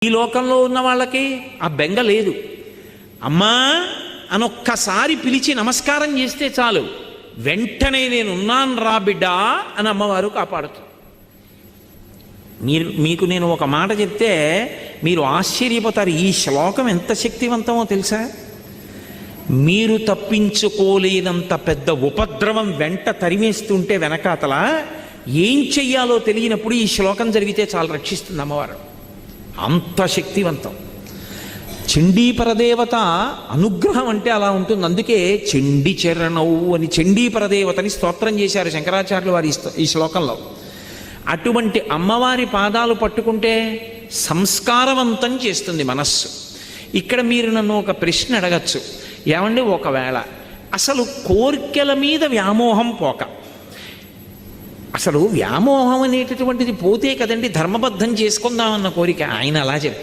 ఈ లోకంలో ఉన్న వాళ్ళకి ఆ బెంగ లేదు. అమ్మా అనొక్కసారి పిలిచి నమస్కారం చేస్తే చాలు, వెంటనే నేనున్నాను రా బిడ్డా అని అమ్మవారు కాపాడుతుంది. మీకు నేను ఒక మాట చెప్తే మీరు ఆశ్చర్యపోతారు. ఈ శ్లోకం ఎంత శక్తివంతమో తెలుసా? మీరు తప్పించుకోలేనంత పెద్ద ఉపద్రవం వెంట తరిమేస్తుంటే వెనకాతల ఏం చెయ్యాలో తెలియనప్పుడు ఈ శ్లోకం జరిగితే చాలు, రక్షిస్తుంది అమ్మవారు. అంత శక్తివంతం. చండీ పరదేవత అనుగ్రహం అంటే అలా ఉంటుంది. అందుకే చండీ చరణవు అని చండీ పరదేవతని స్తోత్రం చేశారు శంకరాచార్యులు వారి ఈ శ్లోకంలో. అటువంటి అమ్మవారి పాదాలు పట్టుకుంటే సంస్కారవంతం చేస్తుంది మనస్సు. ఇక్కడ మీరు నన్ను ఒక ప్రశ్న అడగచ్చు, ఏమండి ఒకవేళ అసలు కోర్కెల మీద వ్యామోహం పోక, అసలు వ్యామోహం అనేటటువంటిది పోతే కదండి ధర్మబద్ధం చేసుకుందామన్న కోరిక. ఆయన అలా చెప్తారు.